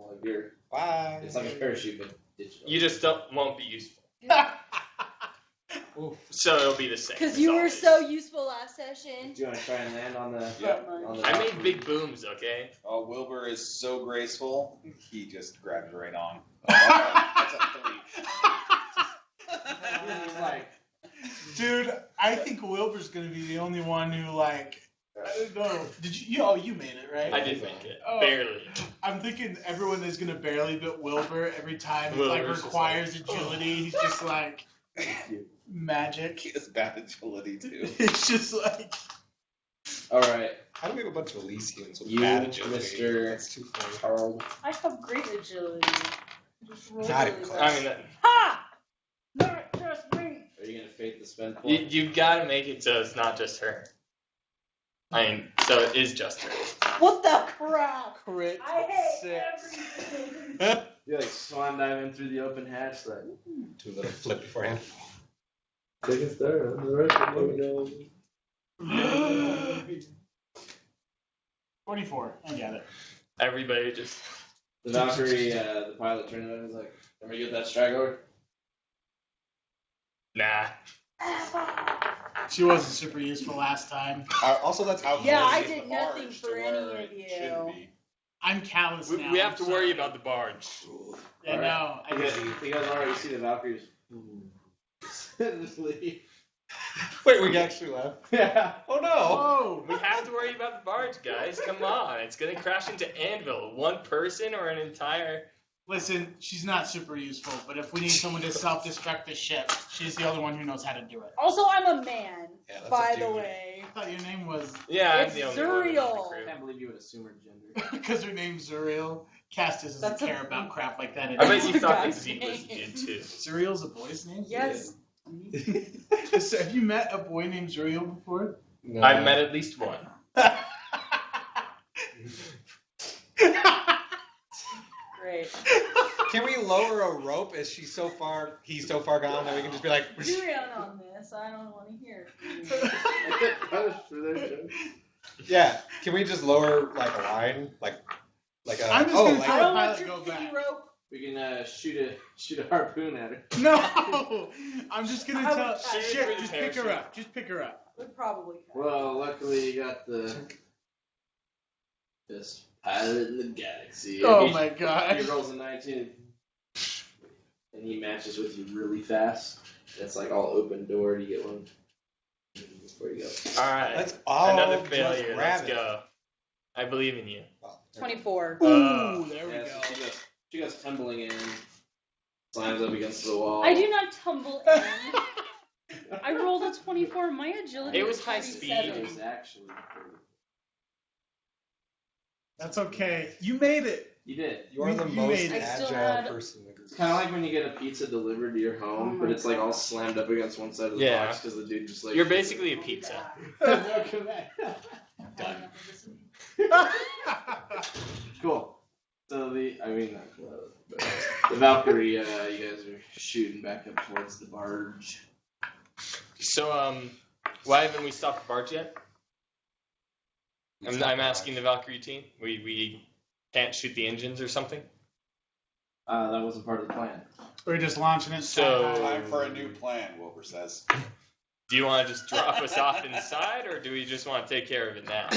Like you're, Bye. it's like a parachute, but digital. You just won't be useful. So it'll be the same. Because you were so useful last session. Do you want to try and land on the? Yep. On the I made big booms, okay? Oh, Wilbur is so graceful. He just grabbed it right on. That's a 3. He's like, Dude, I think Wilbur's gonna be the only one who like. I don't know. Did you? Oh, you made it, right? I did make it. Oh. Barely. I'm thinking everyone is gonna barely beat Wilbur every time. It Wilbur's like requires agility. He's just like magic. He has bad agility too. It's just like. all right, How do we have a bunch of Elysians with you, bad agility? Mr. That's too funny. Harold. I have great agility. Just roll Not really even well. I mean, Ha! Not just me. Are you gonna fake the spend point? you've got to make it so it's not just her. I mean, so it is just her. What the crap? Crit I hate 6. everything. You like swan dive in through the open hatch, like. Do a little flip beforehand. Take a third on the rest of the 44. I got it. Everybody just. The Valkyrie, the pilot turned around and was like, "Remember you get that straggler?" Nah. She wasn't super useful last time. Also, that's how. Yeah, I Close did the nothing barge for to any where of it should you. be. I'm callous now. We have I'm to worry sorry. about the barge. I know. I just. You guys already see the Valkyries. Just leave. Wait, we actually left. Yeah. Oh no! Whoa! We have to worry about the barge, guys. Come on. It's going to crash into Anvil. One person or an entire... Listen, she's not super useful, but if we need someone to self-destruct the ship, she's the only one who knows how to do it. Also, I'm a man, Yeah, that's by a the dude. way. I thought your name was Yeah, It's I'm the only one in the Zuriel. I crew. can't believe you would assume her gender. because her name's Zuriel. Castus doesn't That's a- care about crap like that I anymore. bet you thought that Guy's Zeebras name. did too. Zuriel's a boy's name? Yes. So have you met a boy named Zuriel before? No. I've met at least one. Great. Can we lower a rope? He's so far gone that we can just be like. You're in on this. I don't want to hear it. Yeah. Can we just lower like a line, like a? I'm just oh, gonna like I tell don't the want pilot your go piggy back. rope. We can shoot a harpoon at her. No! I'm just gonna I tell. would- I would- Shit, just pick her up. Just pick her up. Would probably. Well, luckily you got the best pilot in the galaxy. Oh He- my god. He rolls a 19, and he matches with you really fast. It's like all open door to get one before you go. All right. Let's all Another just failure. grab Let's it. go. I believe in you. 24. Ooh, there we Yeah, go. so she goes tumbling in, slams up against the wall. I do not tumble in. I rolled a 24. My agility It was high 47. It was actually. That's okay. You made it. You did. You are the You most made it. I still agile had- person. in the group. It's kind of like when you get a pizza delivered to your home, but it's like all slammed up against one side of the Yeah. box because the dude just like. You're basically a pizza. No, come back. Done. Cool. So not cool, but the Valkyrie, you guys are shooting back up towards the barge. So, why haven't we stopped the barge yet? I'm asking the Valkyrie team. We can't shoot the engines or something? That wasn't part of the plan. We're just launching it. So- Time for a new plan, Wilbur says. Do you want to just drop us off inside, or do we just want to take care of it now?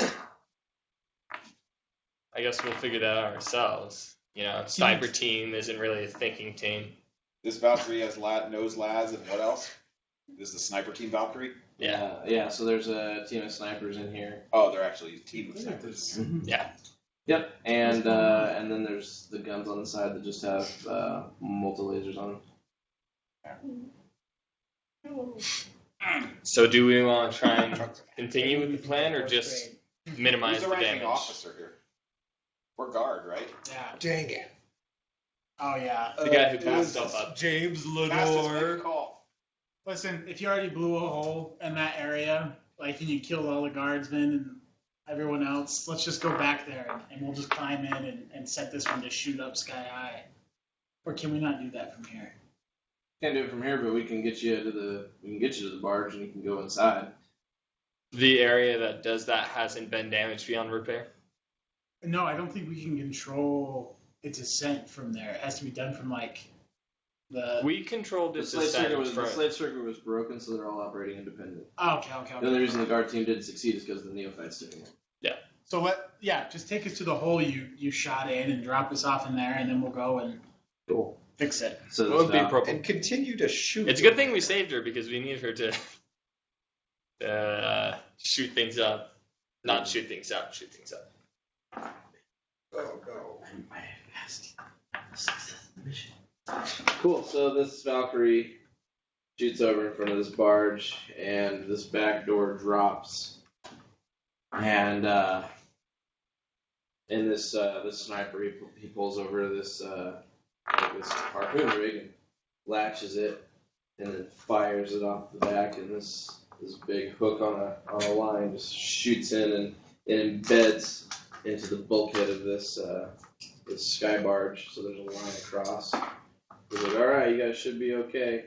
I guess we'll figure that out ourselves. You know, cyber team isn't really a thinking team. This Valkyrie has knows lads and what else? This is the sniper team Valkyrie? Yeah. So there's a team of snipers in here. Oh, they're actually a team of snipers. Yeah. Yep. And then there's the guns on the side that just have multi lasers on them. So do we want to try and continue with the plan, or just minimize Who's the the ranking damage? officer here? We're guard, right? Yeah. Dang it. Oh yeah. The guy who blew himself up. James Fastest, make a Lenore. call. Listen, if you already blew a hole in that area, like, and you killed all the guardsmen and everyone else, let's just go back there and we'll just climb in and set this one to shoot up sky high. Or can we not do that from here? Can't do it from here, but we can get you to the barge and you can go inside. The area that does that hasn't been damaged beyond repair. No, I don't think we can control the descent from there? It has to be done from like the. We controlled The this slave circuit was from. the slave circuit was broken, so they're all operating independent. Oh, okay. The only reason the guard team didn't succeed is because the neophytes took them. So just take us to the hole you shot in and drop us off in there, and then we'll go and Cool. fix it. So It won't be a about- problem. And continue to shoot. It's a good thing we saved her because we needed her to shoot things up. Not shoot things up, shoot things up. Oh, go. Cool. So this Valkyrie shoots over in front of this barge, and this back door drops. And this sniper, he pulls over this harpoon rig and latches it, and then fires it off the back, and this big hook on a line just shoots in and embeds into the bulkhead of this sky barge. So there's a line across. He's like, all right, you guys should be okay.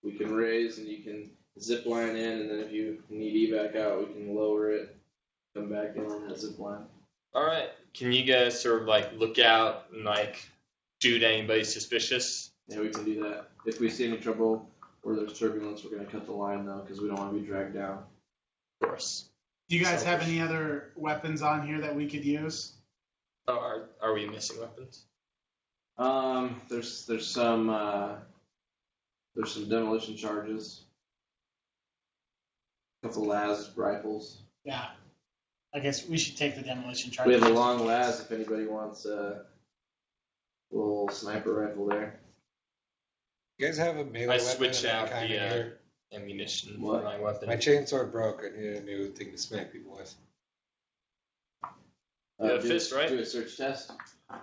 We can raise and you can zip line in, and then if you need evac out, we can lower it, come back in on that zip line. All right. Can you guys sort of like look out and like shoot anybody suspicious? Yeah, we can do that. If we see any trouble or there's turbulence, we're going to cut the line, though, because we don't want to be dragged down. Of course. Do you guys have any other weapons on here that we could use? Oh, are we missing weapons? There's some demolition charges. A couple las rifles. Yeah. I guess we should take the demolition charge. We have a long las if anybody wants a little sniper rifle there. You guys have a melee I weapon? switched and out kinda the here? ammunition What? for my weapon. My chainsaw broke. I need a new thing to smack people with. You have a fist, right? Do a search test. Oh,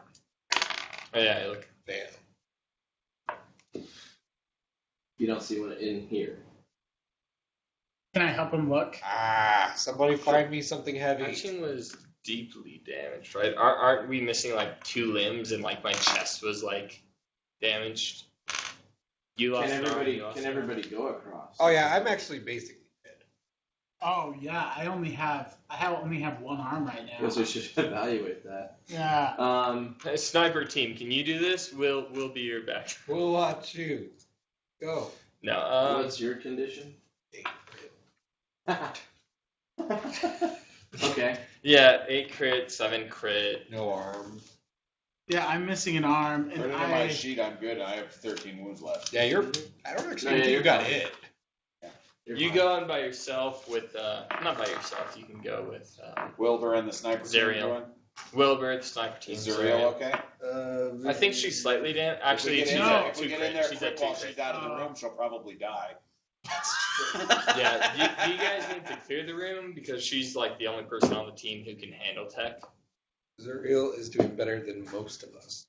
yeah, look. Damn. You don't see one in here. Can I help him look? Somebody find me something heavy. Action was deeply damaged, right? Aren't we missing like 2 limbs and like my chest was like damaged? You lost an arm, you lost Can an arm. everybody go across? Oh yeah, I'm actually basically dead. Oh yeah, I only have one arm right I now. guess we should evaluate that. Yeah. Hey, sniper team, can you do this? We'll be your back. We'll watch you. Go. No. What's your condition? Okay. Yeah, 8 crit, 7 crit. No arm. Yeah, I'm missing an arm, and According to my sheet, I'm good. I have 13 wounds left. Yeah, you're. I don't actually No, yeah, think you you're got fine. hit. You're You fine. go on by yourself with not by yourself. You can go with Wilbur and the sniper. team Zerial. going? Wilbur, the sniper team. Is Zerial okay? I think she's slightly damaged. Actually, if she's we No. get in, at if 2 we get crit. in there She's quick at 2 while crit. she's out of the room, she'll probably die. Yeah, do you guys need to clear the room because she's like the only person on the team who can handle tech. Zerial is doing better than most of us.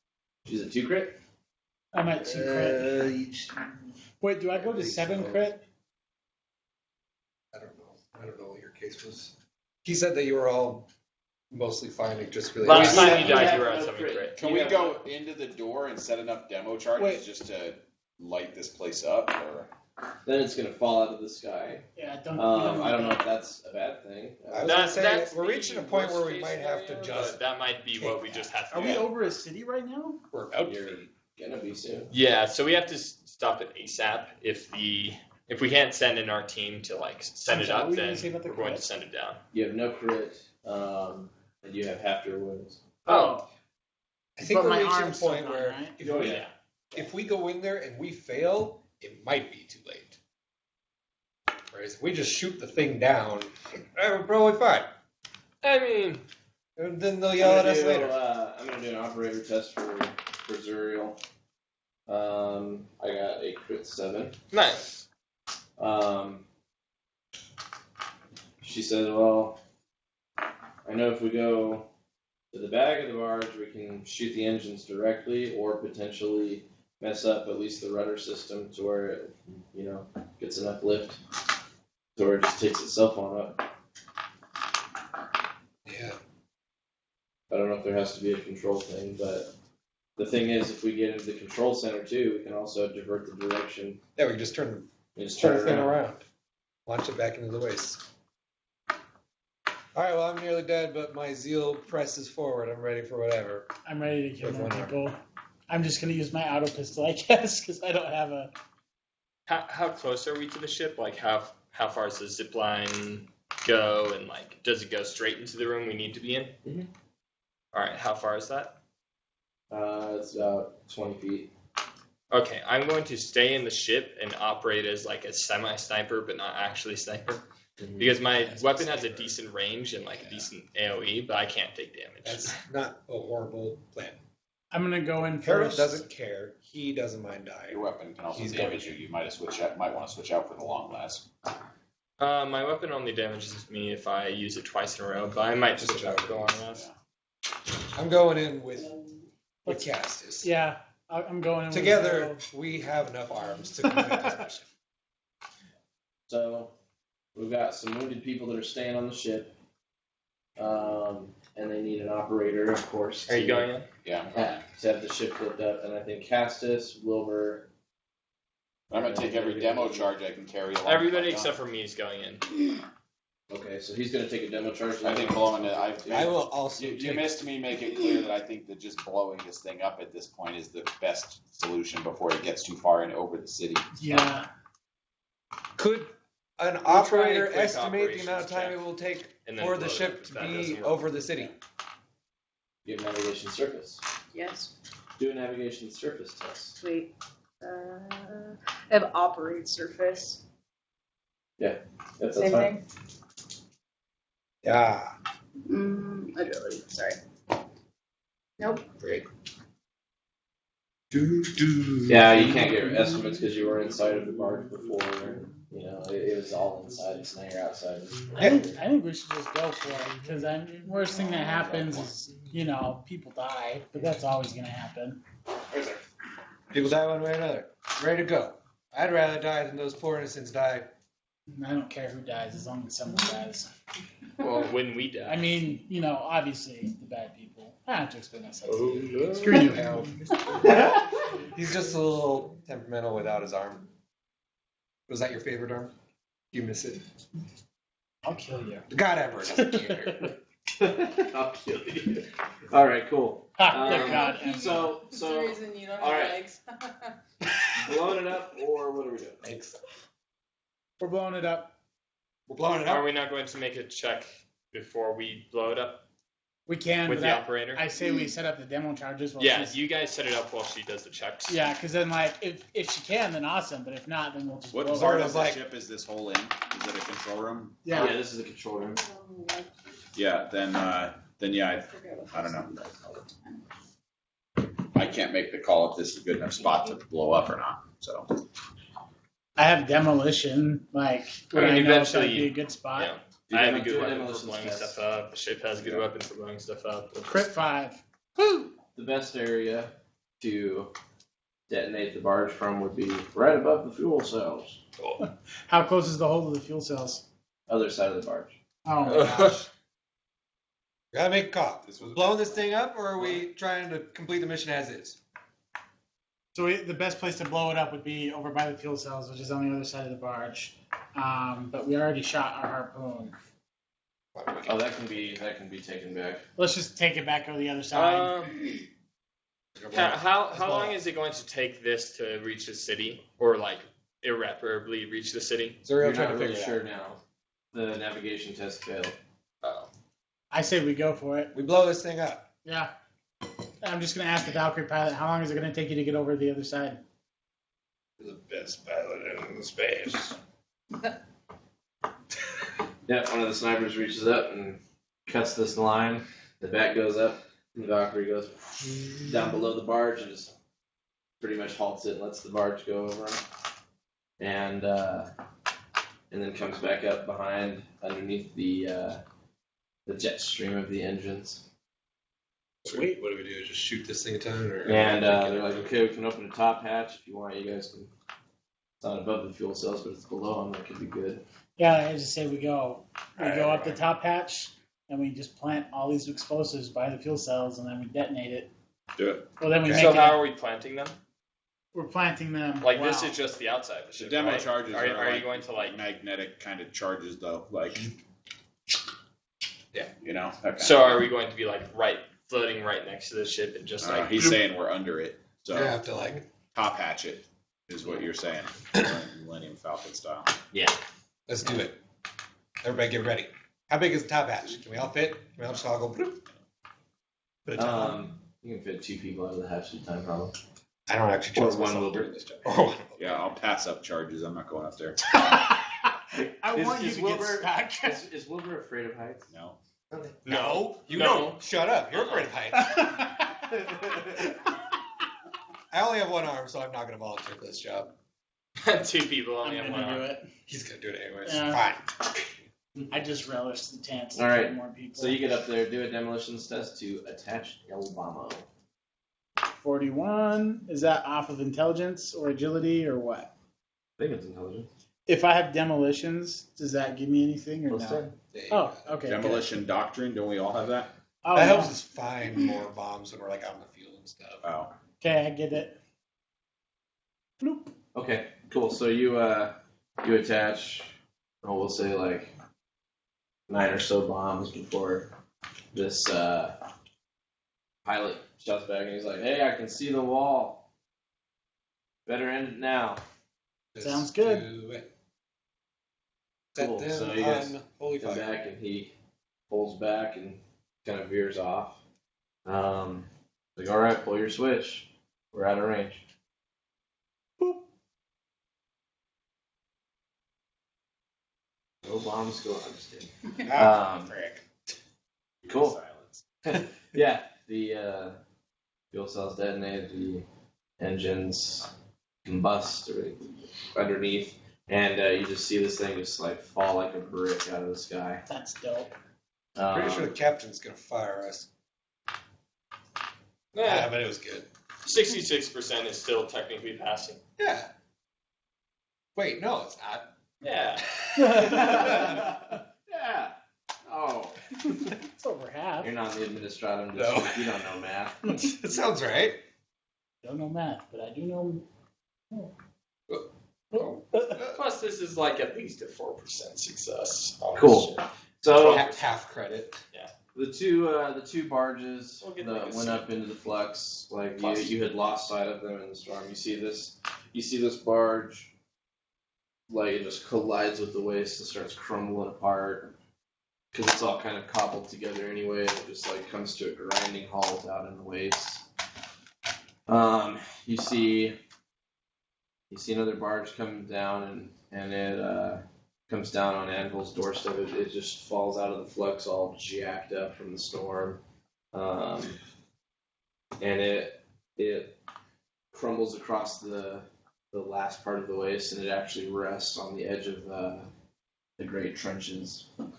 She's a 2 crit? I'm at 2 crit. Wait, do I go to 7 crit? I don't know. I don't know what your case was. He said that you were all mostly fine. It just really. Last Yeah, time you you died, have you were at no 7 crit. crit. Can You we have go into the door and set enough demo charges Wait. just to light this place up? Or Then it's going to fall out of the sky. Yeah, don't. I don't know if that's a bad thing. I was gonna say, That's we're the reaching a point where we worst might case have to scenario, just. but that might be what we just have to Are do. we over a city right now? We're about to You're be. going to be soon. Yeah, so we have to stop it ASAP. If we can't send in our team to like send I'm it sorry, what up, were you then gonna say about the we're going to crit? send it down. You have no crit, and you have half your wounds. Oh, I think But we're my reaching a arm's still point gone, where right? if, Oh, we, yeah. if we go in there and we fail, it might be too late. Whereas if we just shoot the thing down, we're probably fine. I mean, And then they'll yell at us later. I'm going to do an operator test for Zuriel. I got a crit 7. nice. She said, well, I know if we go to the back of the barge, we can shoot the engines directly or potentially mess up at least the rudder system to where it, gets enough lift to where it just takes itself on up. Yeah. I don't know if there has to be a control thing, but the thing is, if we get into the control center too, we can also divert the direction Yeah, we can just turn and just the turn thing around. around. Launch it back into the waste. All right, well, I'm nearly dead, but my zeal presses forward. I'm ready for whatever. I'm ready to kill With more one arm. people. I'm just gonna use my auto pistol, I guess, because I don't have a. How close are we to the ship? Like, how far does the zip line go? And, like, does it go straight into the room we need to be in? Mhm. All right, how far is that? It's about 20 feet. Okay, I'm going to stay in the ship and operate as, like, a semi-sniper, but not actually sniper. Because my weapon has a decent range and, like, a decent AoE, but I can't take damage. That's not a horrible plan. I'm gonna go in Harold first. doesn't care. He doesn't mind dying. Your weapon can also He's damage you. You might want to switch out for the long last. My weapon only damages me if I use it twice in a row, but I might switch out for the long last. I'm going in with Castus. Yeah, I'm going in with Together, Harold. we have enough arms to complete this mission. So we've got some wounded people that are staying on the ship, and they need an operator, of course. Are you going in? Yeah. To have the ship flipped up, and I think Castus, Wilbur. I'm gonna take every demo charge I can carry along. Everybody except for me is going in. Okay, so he's gonna take a demo charge. I think blowing it. I will also. You missed me make it clear that I think that just blowing this thing up at this point is the best solution before it gets too far and over the city. Yeah. Could an try a operator quick estimate the amount of operations time check it will take and then for blow the it ship up if to that be doesn't work. over the city? You have navigation surface. Yes. Do a navigation surface test. Wait. I have operate surface. That's Same fine. thing. Yeah. Agility. Sorry. Nope. Great. Yeah, you can't get estimates because you were inside of the barge before. You know, it was all inside, so now you're outside. I think we should just go for it because worst thing that happens is people die, but that's always gonna happen. People die one way or another. Ready to go. I'd rather die than those poor innocents die. I don't care who dies as long as someone dies. Well, when we die. I mean, obviously the bad people. I don't have to explain myself. Oh, no. Screw you, Harold. He's just a little temperamental without his arm. Was that your favorite arm? You miss it. I'll kill you. God ever doesn't care. I'll kill you. All right, cool. God. So, That's the reason you don't all have right. legs. blowing it up, or what are we doing? Thanks. We're blowing it up. We're blowing it Are up. we not going to make a check before we blow it up We can, with but the operator? I say we set up the demo charges. While Yeah, she's- you guys set it up while she does the checks. Yeah, because then if she can, then awesome. But if not, then we'll just What blow it part up. of the ship is this hole in? Is it a control room? Yeah, this is the control room. Yeah. Then yeah. I don't know. I can't make the call if this is a good enough spot to blow up or not. So I have demolition. Would I mean, I know if eventually, that'd be a good spot? Yeah. I have a Do good weapon for demolition blowing test. stuff up. The ship has a good weapon for blowing stuff up. Crit 5. The best area to detonate the barge from would be right above the fuel cells. How close is the hole to the fuel cells? Other side of the barge. Oh my gosh. We gotta make a call. This was- Blowing this thing up, or are we trying to complete the mission as is? So the best place to blow it up would be over by the fuel cells, which is on the other side of the barge. But we already shot our harpoon. Oh, that can be taken back. Let's just take it back over the other side. How long is it going to take this to reach the city, or irreparably reach the city? Zero You're trying not to really figure it sure now. The navigation test failed. Oh. I say we go for it. out. We blow this thing up. Yeah. I'm just going to ask the Valkyrie pilot, how long is it going to take you to get over to the other side? The best pilot in space. Yeah, one of the snipers reaches up and cuts this line. The back goes up, and the Valkyrie goes down below the barge and just pretty much halts it and lets the barge go over him. And then comes back up behind underneath the jet stream of the engines. Sweet. What do we do? Just shoot this thing a ton? Or And they're like, okay, we can open the top hatch if you want. You guys can. It's not above the fuel cells, but it's below them. That could be good. Yeah, I just say we go up the top hatch, and we just plant all these explosives by the fuel cells, and then we detonate it. Do it. Well, then we make So it. how are we planting them? We're planting them. This wow. is just the outside of the The ship, demo right? charges Are are you going to magnetic kind of charges though, like Yeah. You know? Okay. So are we going to be like floating right next to the ship and just like he's saying we're under it. So I have to like. top hatch it is what you're saying. Millennium Falcon style. yeah. Let's do it. Everybody get ready. How big is the top hatch? Can we all fit? Can we all just all go bloop? Put a top on? You can fit 2 people out of the hatch at a time, probably. I don't actually Or trust one myself will during this job. Or one. Yeah, I'll pass up charges. I'm not going up there. I want you Is to Wilbur- get stuck. Is Wilbur afraid of heights? No. No, you No. don't. Shut up. You're afraid of heights. I only have one arm, so I'm not going to volunteer for this job. 2 people I'm only have one gonna do arm. it. He's going to do it anyways. Yeah. Fine. I just relish the chance to All right. kill more people. So you get up there, do a demolitions test to attach El Bombo. 41. Is that off of intelligence or agility or what? I think it's intelligence. If I have demolitions, does that give me anything or Plus no? 10. There you Oh, go. okay. good. Demolition Doctrine, don't we all have that? Oh, That no. helps us find more bombs when we're like out in the field and stuff. Oh. Okay, I get it. Bloop. Okay, cool. So you attach, we'll say like 9 or so bombs before this pilot shouts back and he's like, "Hey, I can see the wall. Better end it now." Sounds good. Do it. Set Cool. them So you guys on holy Come fire. back and he pulls back and kind of veers off. Like, all right, pull your switch. We're out of range. Boop. No bombs go. I'm just kidding. Frick. Cool. Yeah, the fuel cells detonate, the engines combust underneath, and you just see this thing just like fall like a brick out of the sky. That's dope. Pretty sure the captain's going to fire us. Yeah, but it was good. 66% is still technically passing. Yeah. Wait, no, it's not. Yeah. Yeah. Oh. It's over half. You're not in the administratum No. district. You don't know math. It sounds right. Don't know math, but I do know. Plus, this is like at least a 4% success. On this Cool. ship. So Half credit. the two barges We'll get that like a went C. up into the flux, like Plus. you had lost sight of them in the storm. You see this barge, like it just collides with the waist and starts crumbling apart because it's all kind of cobbled together anyway. And it just like comes to a grinding halt out in the waist. You see another barge come down and it comes down on Anvil's doorstep. It just falls out of the flux all jacked up from the storm. And it crumbles across the last part of the waist, and it actually rests on the edge of the great trenches in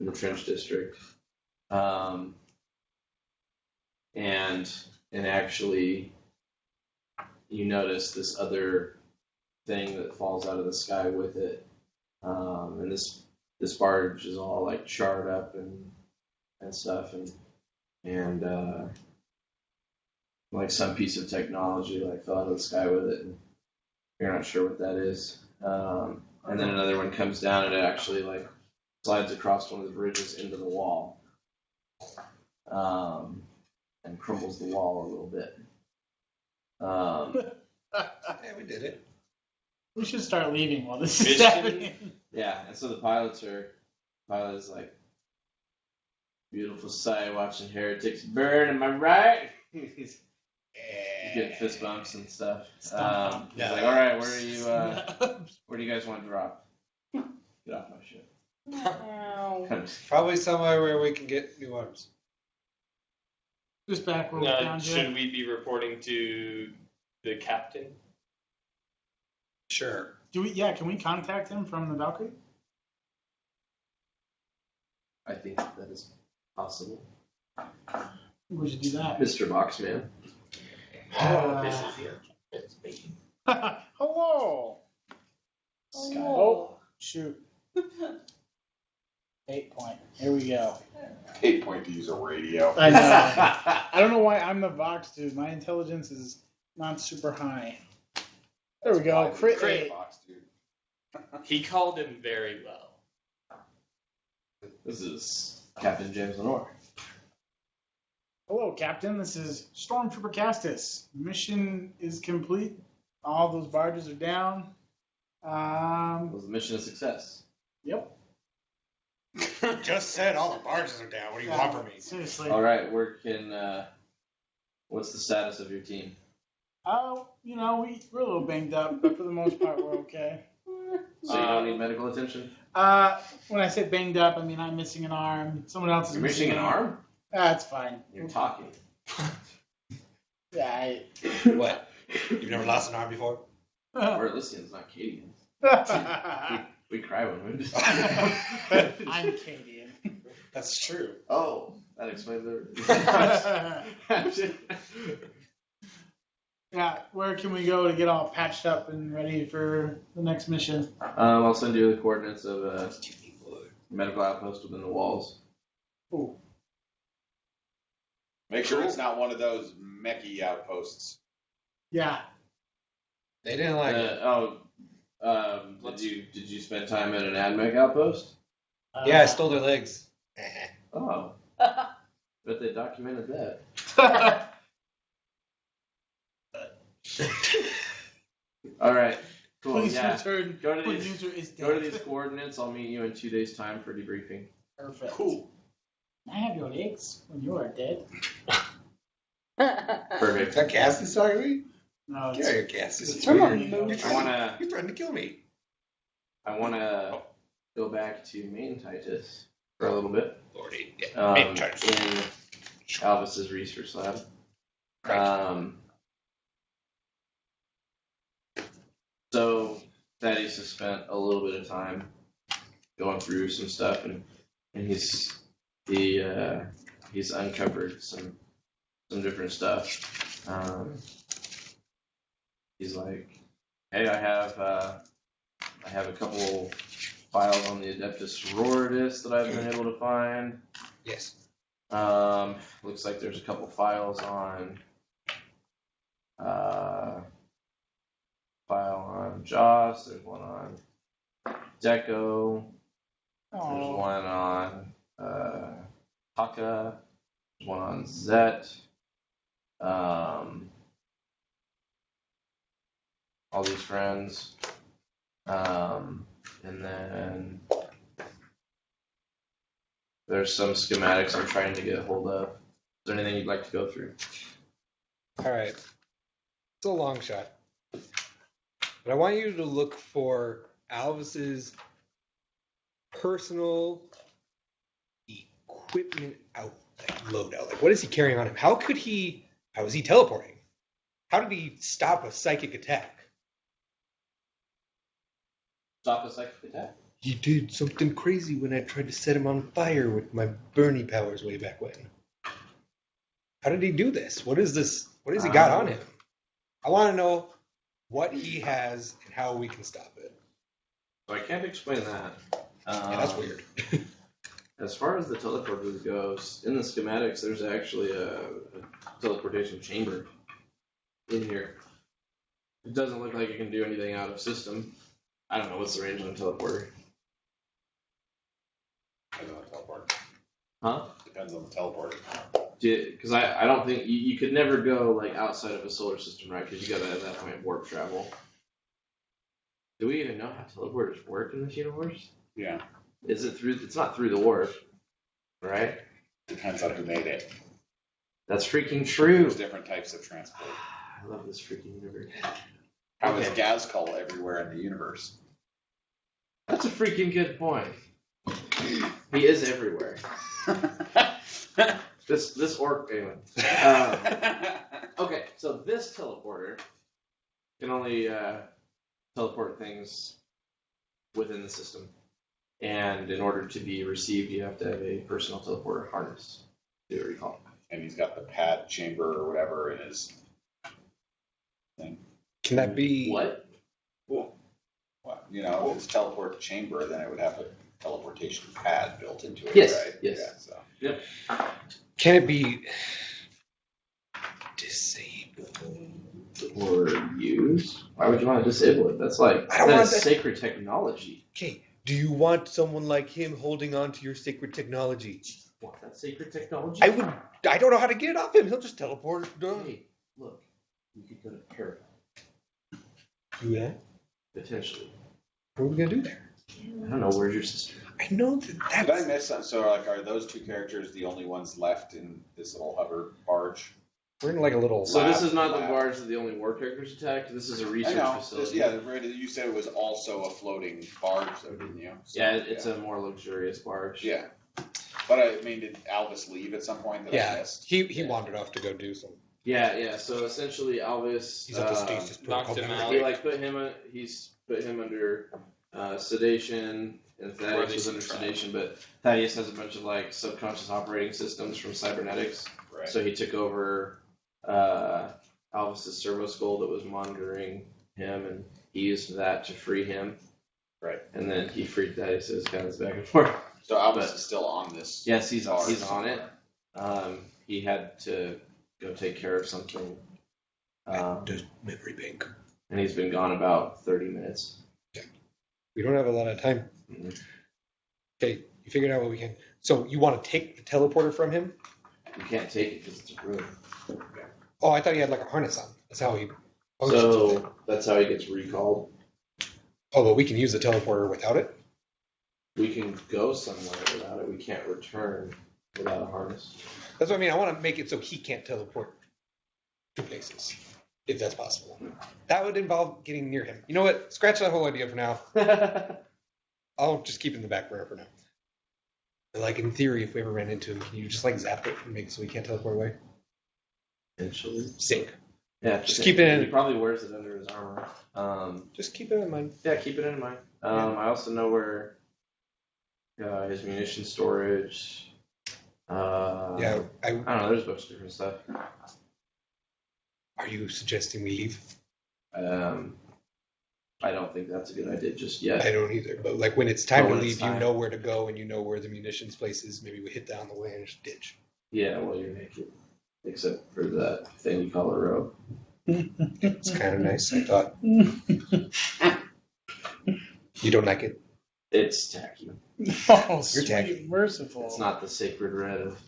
the trench district. And actually, you notice this other thing that falls out of the sky with it. And this barge is all like charred up and stuff, and like some piece of technology like fell out of the sky with it, and you're not sure what that is. And then another one comes down and it actually like slides across one of the bridges into the wall, and crumbles the wall a little bit. Yeah, we did it. We should start leaving while this is Mission- happening. Yeah, and so the pilot is like, beautiful sight watching heretics burn, am I right? He's getting fist bumps and stuff. He's Yeah. like, all right, where do you guys want to drop? Get off my ship. Wow. Probably somewhere where we can get new arms. Just back where we Now, found should you. we be reporting to the captain? Sure. Can we contact him from the Valkyrie? I think that is possible. We should do that. Mr. Boxman. This is here. It's me. Hello. Sky. Oh, shoot. 8 point. Here we go. 8 point to use a radio. I know. I don't know why I'm the Vox dude. My intelligence is not super high. There we go. Crit 8. Box, dude. He called him very well. This is Captain James Lenore. Hello, Captain. This is Stormtrooper Castus. Mission is complete. All those barges are down. Was the mission a success? Yep. Just said all the barges are down. What do you want from me? Seriously. All right, what's the status of your team? Oh, we're a little banged up, but for the most part, we're okay. So you don't need medical attention? When I say banged up, I mean I'm missing an arm. Someone else is You're missing an arm? That's fine. You're talking. Yeah. What? You've never lost an arm before? We're Elysians, not Cadians. We cry when wounded. I'm Canadian. That's true. Oh, that explains everything. Yeah, where can we go to get all patched up and ready for the next mission? I'll send you the coordinates of a medical outpost within the walls. Ooh. Make sure it's not one of those mechy outposts. Yeah. They didn't like it. Did you spend time at an AdMech outpost? Yeah, I stole their legs. Oh. Bet they documented that. All right. Cool. Please Yeah. return. Go to when these. user is dead. Go to these coordinates. I'll meet you in 2 days' time for debriefing. Perfect. Cool. I have your legs when you are dead. Perfect. Is that Cassidy's talking to me? No, Get out of here, Cassidy. it's From a weird. movie. You're trying to kill me. I wanna go back to main Titus for a little bit. Lordy. In Alvis's research lab. So Thaddeus has spent a little bit of time going through some stuff, and he's uncovered some different stuff. He's like, hey, I have a couple files on the Adeptus Sororitas that I've been able to find. Yes. Looks like there's a couple files on Joss. There's one on Deco. There's Oh, one on Haka. There's one on Zet. All these friends. And then there's some schematics I'm trying to get a hold of. Is there anything you'd like to go through? All right. It's a long shot. But I want you to look for Alvis's personal equipment loadout. Like, what is he carrying on him? How is he teleporting? How did he stop a psychic attack? Stop a psychic attack? He did something crazy when I tried to set him on fire with my Bernie powers way back when. How did he do this? What is this? What has he got on him? I want to know what he has and how we can stop it. So I can't explain that. Yeah, that's weird. As far as the teleporter goes, in the schematics, there's actually a teleportation chamber in here. It doesn't look like it can do anything out of system. I don't know what's the range on a teleporter. Depends on the teleporter. Huh? Depends on the teleporter. Because I don't think you could never go like outside of a solar system, right? Because you got to at that point warp travel. Do we even know how teleporters work in this universe? Yeah. Is it through? It's not through the warp, right? Depends on who made it. That's freaking true. There's different types of transport. I love this freaking universe. How is Gazkul everywhere in the universe? That's a freaking good point. He is everywhere. This orc anyway. Okay, so this teleporter can only teleport things within the system, and in order to be received, you have to have a personal teleporter harness. Do you recall? And he's got the pad chamber or whatever in his thing. Can that be What? Well, if it's teleport chamber, then it would have a teleportation pad built into it, Yes, right? yes. Yeah, so. Yep. Can it be disabled? Or used? Why would you want to disable it? That's like I don't that want is that- sacred technology. Okay, do you want someone like him holding on to your sacred technology? Want that sacred technology? I don't know how to get it off him. He'll just teleport. Hey, look, you could go to Paragon. Do that? Potentially. What are we gonna do there? I don't know. Where's your sister? I know Did that's. I miss some? So, like, are those two characters the only ones left in this little hover barge? We're in like a little. So this is not the lab. barge that the only war characters attack. This is a I research know. facility. Yeah, you said it was also a floating barge, though, didn't you? So, Yeah, it's a more luxurious barge. Yeah. But I mean, did Alvis leave at some point that I Yeah, missed? he wandered off to go do some. Yeah. So essentially, Alvis. He's at the stasis knocked protocol. him out. He put him. He's put him under sedation, and Where Thaddeus they was under subtract. sedation. But Thaddeus has a bunch of like subconscious operating systems from cybernetics. Right. So he took over Alvis's servo skull that was monitoring him, and he used that to free him. Right. And then he freed Thaddeus, so it's kind of back and forth. So Alvis But- is still on this. Yes, he's barge on it. somewhere. He had to go take care of something, The memory bank. and he's been gone about 30 minutes. We don't have a lot of time. Mhm. Okay, you figured out what we can. So you want to take the teleporter from him? You can't take it because it's a room. Oh, I thought he had like a harness on. That's how he functions with it. So that's how he gets recalled. Oh, but we can use the teleporter without it? We can go somewhere without it. We can't return without a harness. That's what I mean. I want to make it so he can't teleport to places, if that's possible. That would involve getting near him. You know what? Scratch that whole idea for now. I'll just keep it in the back burner for now. But, like, in theory, if we ever ran into him, can you just, like, zap it and make it so he can't teleport away? Eventually. Sick. Yeah, Just keep it in- He probably wears it under his armor. Just keep it in mind. Yeah, keep it in mind. I also know where his munition storage. Yeah, I don't know. There's a bunch of different stuff. are you suggesting we leave? I don't think that's a good idea just yet. I don't either. But, like, when it's time But to when leave, it's you time. know where to go and you know where the munitions place is. Maybe we hit that on the way and just ditch. Yeah, well, you're naked, except for that thing you call a robe. It's kind of nice, I thought. You don't like it? It's tacky. Oh, You're tacky. sweet, merciful. It's not the sacred red of.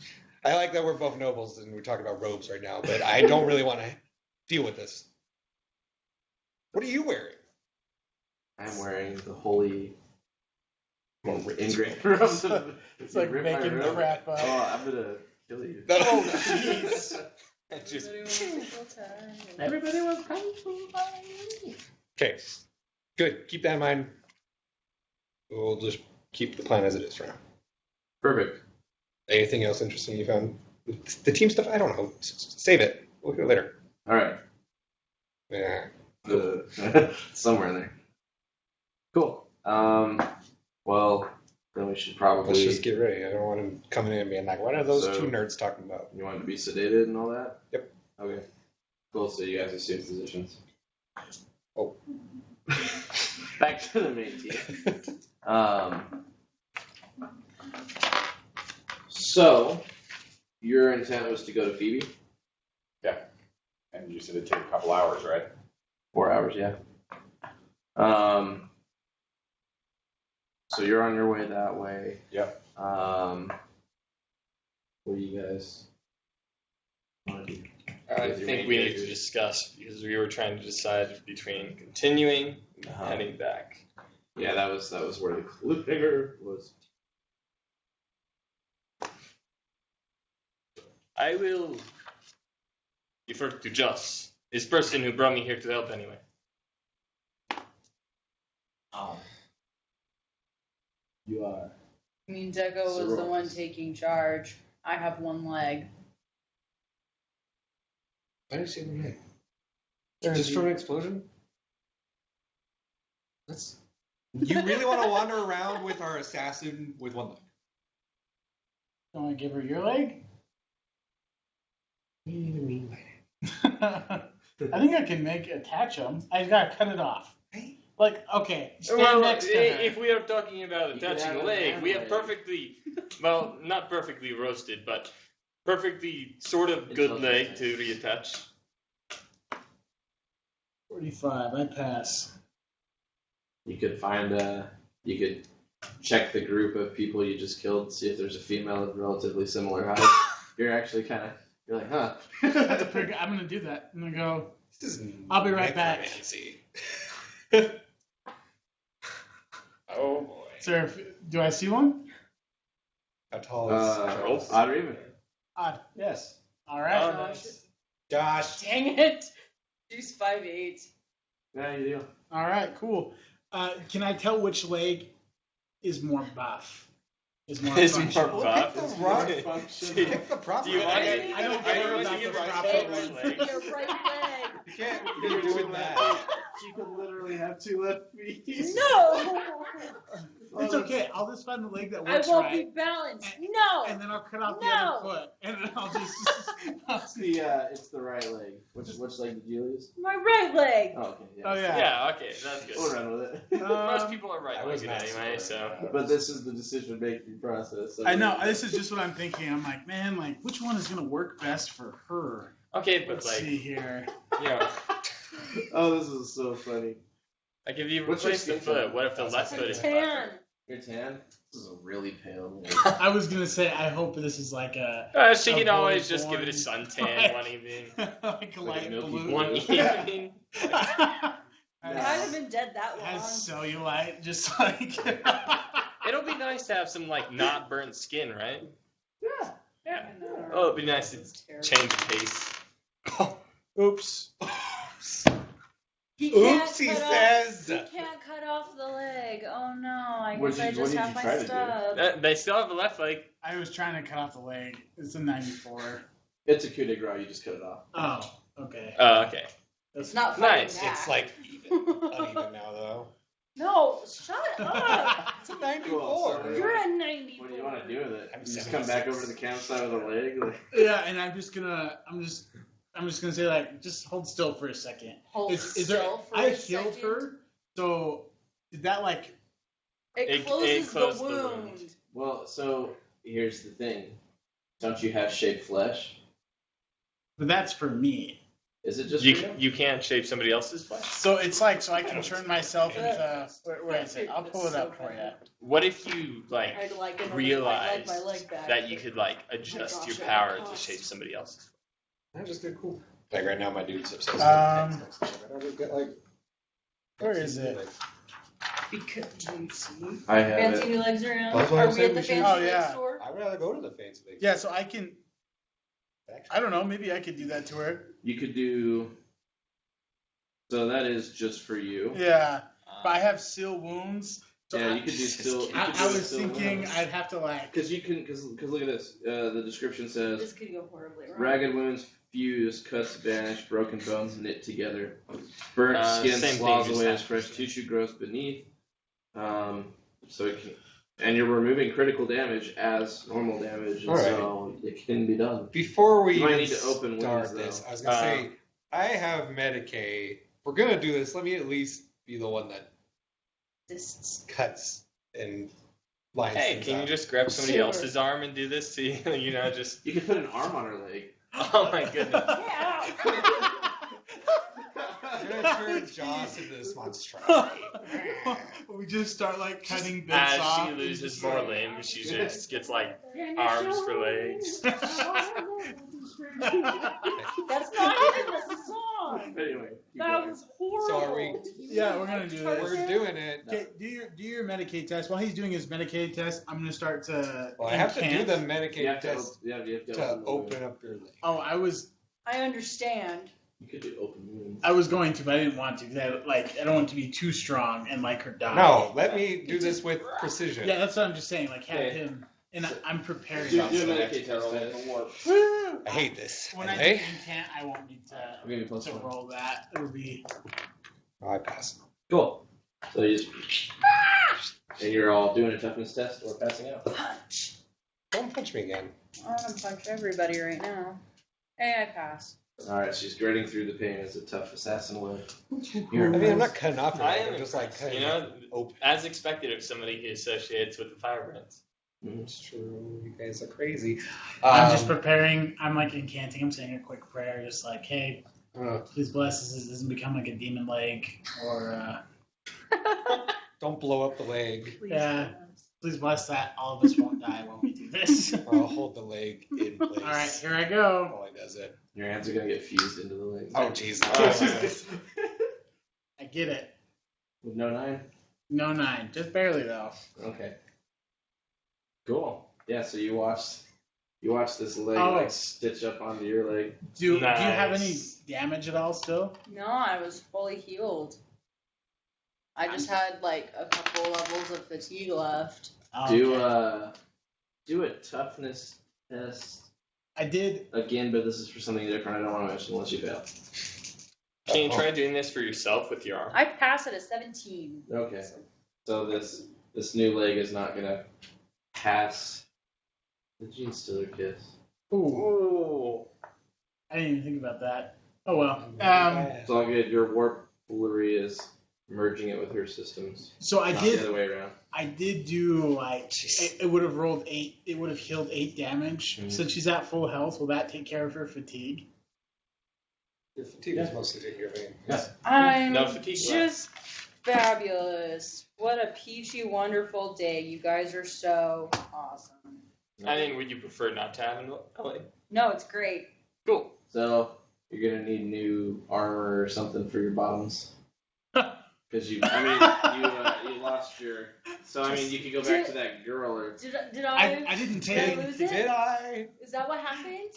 I like that we're both nobles and we're talking about robes right now, but I don't really want to deal with this. What are you wearing? I'm wearing the holy Well, rip engraver of the. It's like rip my making robe. crap up. Oh, I'm gonna kill you. Oh, jeez. Just Everybody was kung fu fighting. okay. Good. Keep that in mind. We'll just keep the plan as it is for now. Perfect. Anything else interesting you found? The team stuff? I don't know. Save it. We'll do it later. All right. Yeah. Somewhere in there. Cool. Well, then we should probably. Let's just get ready. I don't want him coming in and being like, what are those So- two nerds talking about? You want to be sedated and all that? Yep. Okay. Cool. So you guys assume positions. Oh. Back to the main team. So your intent was to go to Phoebe? And you said it'd take a couple hours, right? 4 hours, yeah. So you're on your way that way. Yep. What do you guys want to do? I With your think main we need to characters. discuss because we were trying to decide between continuing and Uh-huh. heading back. Yeah, that was where the cliffhanger was. I will defer to Joss, this person who brought me here to help anyway. You are. I mean, Deco was the Sororities. one taking charge. I have one leg. Why did you say one leg? Just from an explosion? That's. You really want to wander around with our assassin with one leg? You want to give her your leg? What do you even mean by that? I think I can attach them. I gotta cut it off. Like, okay, stand Well, next to her. if we are talking about You could attaching have a a leg, man we have leg. perfectly, well, not perfectly roasted, but perfectly sort of good leg to reattach. 45, I pass. You could find you could check the group of people you just killed, see if there's a female of relatively similar height. You're actually you're like, huh? That's pretty good. I'm gonna do that. I'm gonna go. This is I'll be right back. necromancy. Oh boy. Sir, do I see one? How tall is Charles? Odd or even? Odd. Yes. All right. Oh, nice. Josh. Dang it. She's 5'8". Yeah, you do. All right. Cool. Can I tell which leg is more buff? Is more Is functional? more buff? Pick the rock. Function. Pick the proper Do you want leg. it? I don't Are care you about using the your proper right leg. leg? Your right leg. You can't. You're doing that. She could literally have 2 left feet. No. It's okay. I'll just find the leg that I works won't right, be balanced. No. and then I'll cut off the No. other foot, and then I'll just. It's the right leg. Which leg did you lose? My right leg. Oh, okay. Yeah. Oh yeah. Yeah, okay, that's good. We'll run with it. Most people are I was right-legged not anyway, smart. so. But this is the decision-making process. So I know. This is just what I'm thinking. I'm like, man, which one is gonna work best for her? Okay, but Let's see here. you know, Oh, this is so funny. like if you What's your replace the skin foot, tone? what if the left foot is Tan. You're tan? This is a really pale man. I was gonna say, I hope this is like a She can A always boy just give it a born- suntan one evening. like a light milky blue. blue. One evening. I haven't been dead that long. Has cellulite, just like. It'll be nice to have some like not burnt skin, right? Yeah. Yeah. No. Oh, it'd be nice to Terrible. change the pace. Oops. He can't Oops, he cut says. Off, he can't cut off the leg. Oh no! I What guess I did you just have try my to do? stub. They still have a left leg. I was trying to cut off the leg. It's a 94. It's a coup de grace, you just cut it off. Oh, okay. Oh, okay. It's not fighting Nice. back. It's like uneven now, though. No, shut up! It's a 94. Cool, so- You're a 94. What do you want to do with it? I'm You just 76. come back over to the campsite with a leg? Like, Yeah, and I'm just gonna say just hold still for a second. Hold Is there? still for I a healed second. her, so did that like? It It closes closed the the wound. wound. well, so here's the thing. Don't you have shaped flesh? But that's for me. Is it just You for you? you can't shape somebody else's flesh. So it's like I can turn myself into. Where is it? I'll pull it up for you. What if you like I'd like another- I'd realized like my leg back. that you could like adjust gosh, your it power would to cost. shape somebody else's? That just did cool. Like right now, my dude's obsessed Um, with I don't get like. Where is it? Because you see. I have Fancy it. new legs around. That's what Are I'm we saying at the we should- fancy Oh, leg yeah. store? I'd rather go to the fancy thing. Yeah, so I can. I don't know. Maybe I could do that to her. You could do. So that is just for you. Yeah, but I have seal wounds. So Yeah, I, you could do still. I was thinking I'd have to like. Because you can, because look at this. The description says This could go horribly wrong. ragged wounds fuse, cuts vanish, broken bones knit together, burnt skin Same slaws thing, away just as fresh tissue grows beneath. So it can, and you're removing critical damage as normal damage, and All right. so it can be done. Before we You might even need to open start wounds, this, though. I was gonna say I have Medicaid. If we're gonna do this, let me at least be the one that This- cuts and lines. Hey, things can you out. just grab somebody Sure. else's arm and do this? See, you know, just You could put an arm on her leg. oh my goodness. Get out! You're gonna turn Joss into this monstrosity. We just start like cutting bits As off. she and loses just, more like- limbs, she just gets like Can you arms show for me? legs. That's not even the song. Anyway, keep That going. was horrible. So are we- Yeah, we're gonna do this. We're doing it. Okay, do your Medicaid test. While he's doing his Medicaid test, I'm gonna start to. Well, I have to do incant. the You Medicaid have to, test you have to to the open wound. up your leg. Oh, I understand. You could do open wounds. I was going to, but I didn't want to because I don't want it to be too strong and like her die. No, let me do this with precision. Yeah, that's what I'm just saying. Like have Okay. him, and I'm preparing. Do myself. a Medicaid test, guys. Woo! I hate this. When I do Anyway, incant, I won't need I'll give you plus to one. roll that. It'll be. oh, I pass. Cool. So you just, and you're all doing a toughness test or passing out. Punch. Don't punch me again. I want to punch everybody right now. Hey, I pass. All right, she's gritting through the pain as a tough assassin would. I mean, I'm not cutting off your I leg. am I'm just like impressed, cutting you know, open. as expected of somebody who associates with the firebrands. It's true. You guys are crazy. I'm just preparing. I'm like incanting. I'm saying a quick prayer, just like, hey, uh, please bless this doesn't become like a demon leg or. don't blow up the leg. Please Yeah. don't. Please bless that all of us won't die when we do this. I'll hold the leg in place. All right, here I go. While he does it. Your hands are gonna get fused into the legs. Oh, jeez. I get it. With no 9? No 9, just barely though. Okay. Cool. Yeah, so you watched this leg Oh. like stitch up onto your leg. Do you have any Nice. damage at all still? No, I was fully healed. I just had like a couple levels of fatigue left. Oh, Do okay. do a toughness test I did. again, but this is for something different. I don't want to mention unless you fail. Can you try doing this for yourself with your arm? I passed at a 17. Okay. So this new leg is not gonna pass the Gene Stiller kiss. Ooh, Ooh. I didn't even think about that. Oh well. It's all good. Your warp foolery is merging it with her systems. So I Not the did. other way around. I did do like it would have rolled 8. It would have healed 8 damage. Mhm. Since she's at full health, will that take care of her fatigue? Your fatigue is mostly taking care of me. I'm No fatigue just fabulous. What a peachy, wonderful day. You guys are so awesome. I mean, would you prefer not to have an leg? No, it's great. Cool. So you're gonna need new armor or something for your bottoms. Because you lost your. So I mean, you could go back to that girl or. Did I didn't did I take. lose it? Did I? Is that what happened?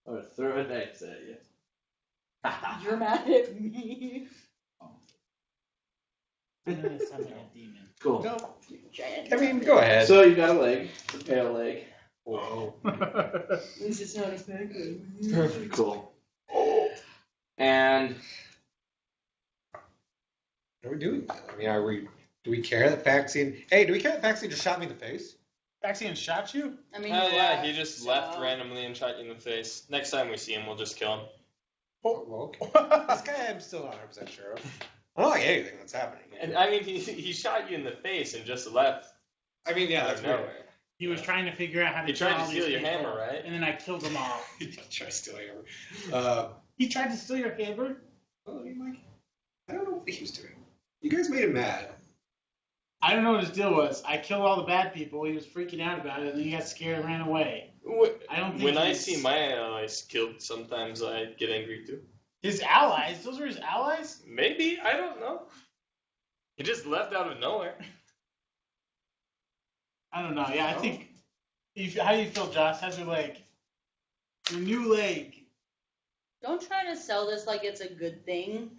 Or throw a dice at you. You're mad at me. Sound like a demon. Cool. No. Giant. I mean, go ahead. So you got a leg, a pale leg. Whoa. At least it's not a big. Cool. And What are we doing? I mean, do we care that Faxian? Hey, do we care that Faxian just shot me in the face? Vaccine shot you? I mean, Oh he yeah, left, he just so- left randomly and shot you in the face. Next time we see him, we'll just kill him. Oh, well, okay. This guy I'm still not 100% sure of. I don't like anything that's happening. And I mean, he shot you in the face and just left. I mean, yeah, out that's of weird. nowhere. He was trying to figure out how to He tried kill to all steal these your people, hammer, right? And then I killed them all. Try stealing hammer. He tried to steal your hammer? Well, I mean, like, I don't know what he was doing. You guys made him mad. I don't know what his deal was. I killed all the bad people. He was freaking out about it, and then he got scared and ran away. I don't think When I he's- see my allies killed, sometimes I get angry too. His allies? Those were his allies? Maybe, I don't know. He just left out of nowhere. I don't know. Yeah, I think. How do you feel, Josh? How's your leg? Your new leg. Don't try to sell this like it's a good thing.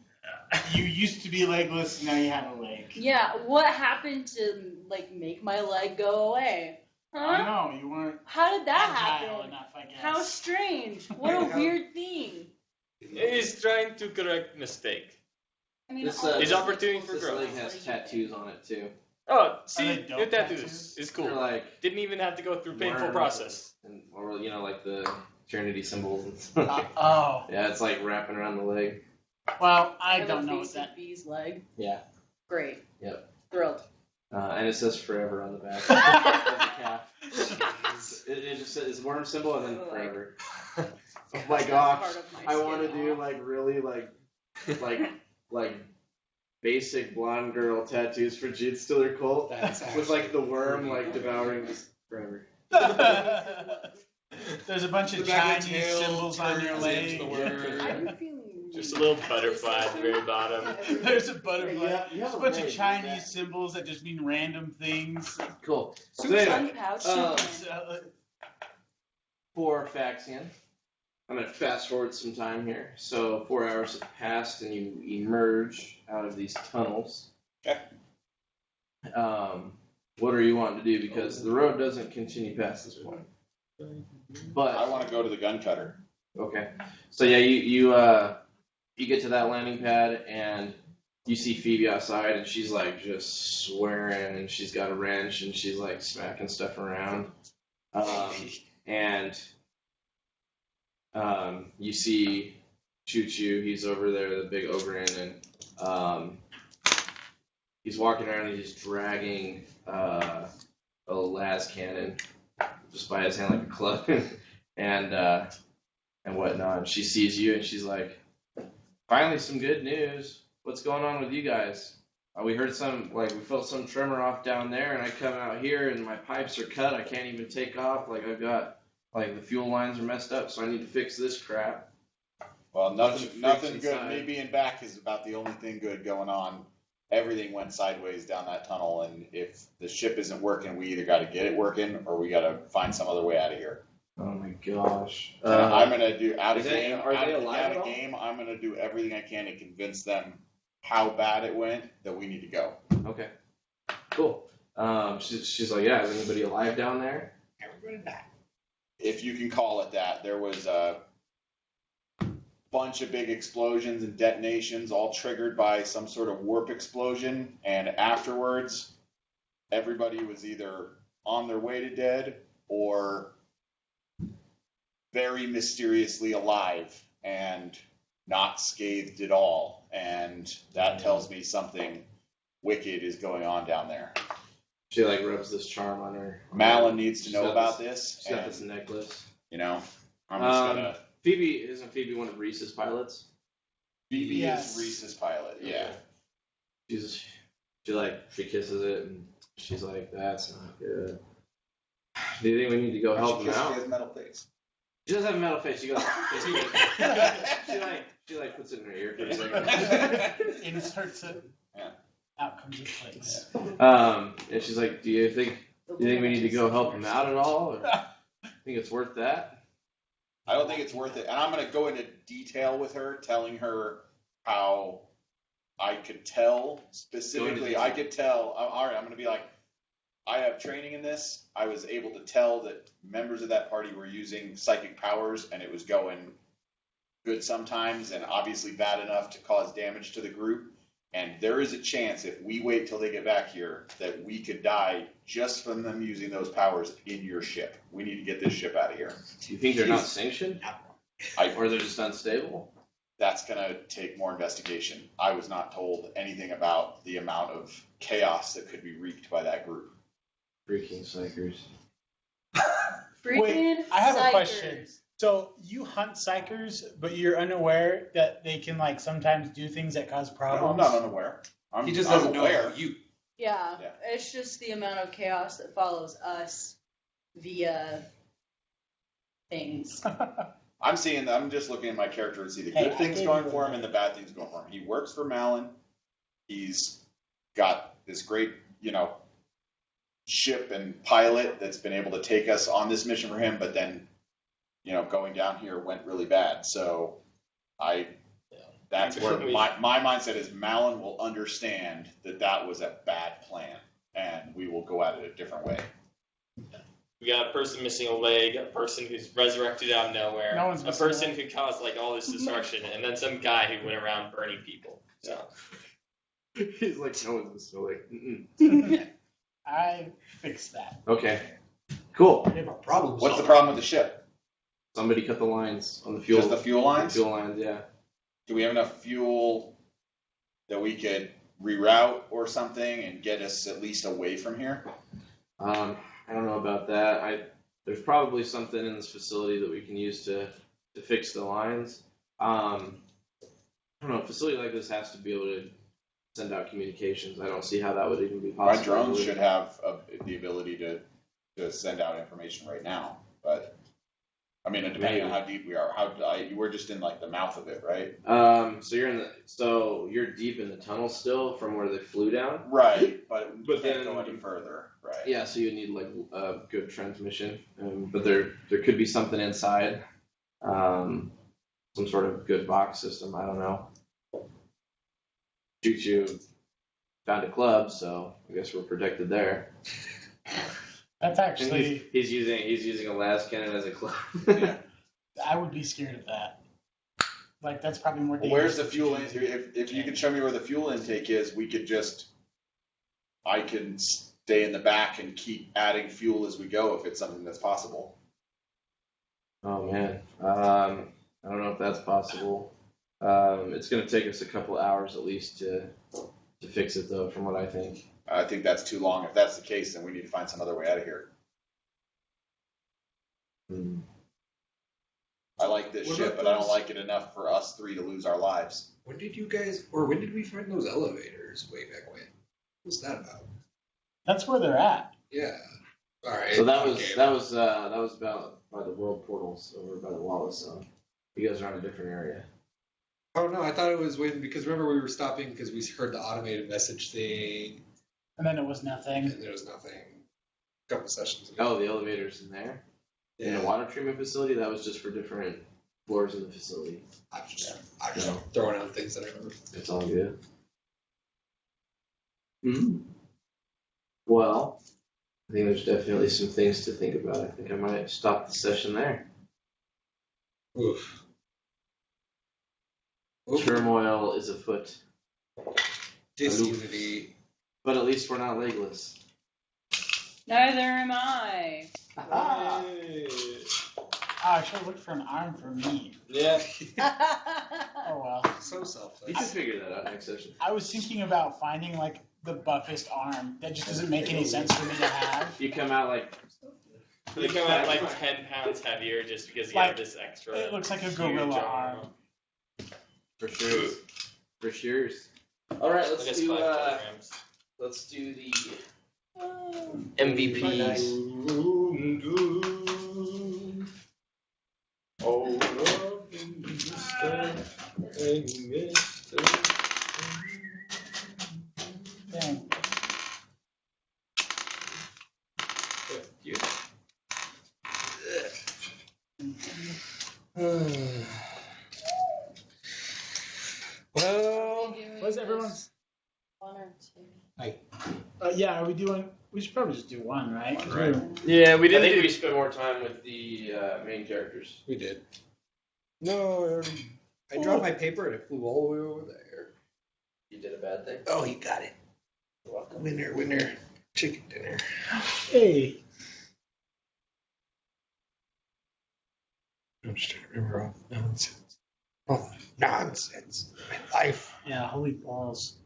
You used to be legless, now you have a leg. Yeah, what happened to like make my leg go away? I Huh? don't know. You weren't How did that agile happen? enough, I guess. How strange. What a weird thing. He's trying to correct mistake. I mean, This, all His these opportunity people for this growth. leg has tattoos on it too. Oh, see, they dope new tattoos. tattoos? It's They're cool. like Didn't even have to go through painful worms process. and, or like the Trinity symbols and stuff. Oh. Yeah, it's like wrapping around the leg. Well, I have don't a know what basic that. bee's leg. Yeah. Great. Yep. Thrilled. And it says forever on the back. Of the calf. It just says it's worm symbol and then forever. Oh my That's gosh. part of my I want to skin do off. like really like basic blonde girl tattoos for Gene Stiller Cult That's with like the actually worm pretty like devouring just forever. There's a bunch of The back of the Chinese tail symbols on your turns into leg. the worm. I'm feeling Just a little butterfly at the very bottom. There's a butterfly. Yeah, you There's have a bunch a of leg, Chinese yeah. symbols that just mean random things. Cool. So Super anyway, Pouch So, for Faxian, I'm going to fast forward some time here. So 4 hours have passed and you emerge out of these tunnels. Okay. What are you wanting to do? Because the road doesn't continue past this point. But I want to go to the gun cutter. okay. So yeah, you get to that landing pad and you see Phoebe outside and she's like just swearing and she's got a wrench and she's like smacking stuff around. And you see Choo Choo, he's over there, the big ogre, and he's walking around and he's dragging a las cannon just by his hand like a club and whatnot. And she sees you and she's like, finally some good news. What's going on with you guys? we heard we felt some tremor off down there, and I come out here, and my pipes are cut. I can't even take off. Like I've got, like the fuel lines are messed up, so I need to fix this crap. Well, Bunch of nothing freaks good. inside. Me being back is about the only thing good going on. Everything went sideways down that tunnel, and if the ship isn't working, we either got to get it working or we got to find some other way out of here. Oh my gosh. And I'm gonna do out of is that- game. are they Out alive of at all? game, I'm gonna do everything I can to convince them how bad it went that we need to go. Okay. Cool. She's like, yeah, is anybody alive down there? Everybody die. If you can call it that, there was a bunch of big explosions and detonations, all triggered by some sort of warp explosion, and afterwards, everybody was either on their way to dead or very mysteriously alive and not scathed at all, and that tells me something wicked is going on down there. She like rubs this charm on her. Malin needs to She's know got about this. this, She's got and, this necklace. you know, I'm just gonna... Isn't Phoebe one of Reese's pilots? Phoebe Yes. is Reese's pilot, yeah. She kisses it and she's like, that's not good. Do you think we need to go help him out? She has metal face. She does have a metal face. She goes. she puts it in her ear for a second. Inserts it. Yeah. Out comes the place. And she's like, do you think we need to go help him out at all? Or think it's worth that? I don't think it's worth it. And I'm going to go into detail with her, telling her how I could tell specifically. I could tell. All right, I'm going to be like, I have training in this. I was able to tell that members of that party were using psychic powers, and it was going good sometimes, and obviously bad enough to cause damage to the group. And there is a chance, if we wait till they get back here, that we could die just from them using those powers in your ship. We need to get this ship out of here. Do you think they're not sanctioned? Or they're just unstable? That's going to take more investigation. I was not told anything about the amount of chaos that could be wreaked by that group. Freaking psychers. Freaking I have a psychers. question. So you hunt psychers, but you're unaware that they can like sometimes do things that cause No, I'm problems. not unaware. He just I'm doesn't know aware. you. Yeah, Yeah. it's just the amount of chaos that follows us via things. I'm just looking at my character and see the Hey, good I things gave going you for a- him and the bad things going for him. He works for Malin. He's got this great, ship and pilot that's been able to take us on this mission for him, but then, going down here went really bad. So that's where my mindset is. Malin will understand that was a bad plan, and we will go at it a different way. We got a person missing a leg, a person who's resurrected out of nowhere, No one's a missing a person leg. who caused like all this destruction, and then some guy who went around burning people. So He's like, no one's still like, mm-mm. I fixed that. Okay. Cool. We have a problem. What's the problem with the ship? Somebody cut the lines on the fuel. Just the fuel lines? Fuel lines, yeah. Do we have enough fuel that we could reroute or something and get us at least away from here? I don't know about that. There's probably something in this facility that we can use to fix the lines. I don't know. A facility like this has to be able to send out communications. I don't see how that would even be My possible. drones should have the ability to send out information right now, but I mean, depending on how deep we are, we're just in like the mouth of it, right? So you're deep in the tunnel still from where they flew down. Right, but we But can't then- go any further, right? Yeah, so you need like a good transmission, but there could be something inside, some sort of good box system. I don't know. Choo-choo found a club, so I guess we're protected there. That's And actually, he's using a las cannon as a club. Yeah. I would be scared of that. Like that's probably more Well, dangerous. where's the fuel intake? If you could show me where the fuel intake is, I can stay in the back and keep adding fuel as we go if it's something that's possible. Oh man, I don't know if that's possible. It's going to take us a couple hours at least to fix it, though, from what I think. I think that's too long. If that's the case, then we need to find some other way out of here. Hmm. I like this What ship, about but I don't those? like it enough for us 3 to lose our lives. When did we find those elevators way back when? What's that about? That's where they're at. Yeah. All right. So that was okay. that was about by the world portals over by the Wallace Zone. You guys are on a different area. Oh no, I thought it was because remember we were stopping because we heard the automated message thing And then it was nothing. and there was nothing. A couple sessions ago. Oh, the elevators in there in the water treatment facility. That was just for different floors in the facility. I'm just throwing out things that I remember. It's all good. Well, I think there's definitely some things to think about. I think I might stop the session there. Oof. Turmoil is afoot, Disunity. but at least we're not legless. Neither am I. Ah. I should have looked for an arm for me. Yeah. Oh well. So You selfless. can figure that out next session. I was thinking about finding like the buffest arm. That just doesn't make any sense for me to have. You come out like You come out like 10 pounds heavier just because you Like, have this extra. It looks like a huge gorilla arm. for sure. For sure. All right, I guess 5 kilograms. let's do the MVPs. Dang. Well, What's everyone's? 1 or 2. Yeah, are we doing? We should probably just do one, right? 'Cause Right. Yeah, we I didn't think do we spent more time with the main characters. we did. No, I dropped my paper and it flew all the way over there. You did a bad thing. Oh, he got it. Winner, chicken dinner. Hey. I'm just trying to remember all the nonsense. Oh, nonsense. My life. Yeah, holy balls.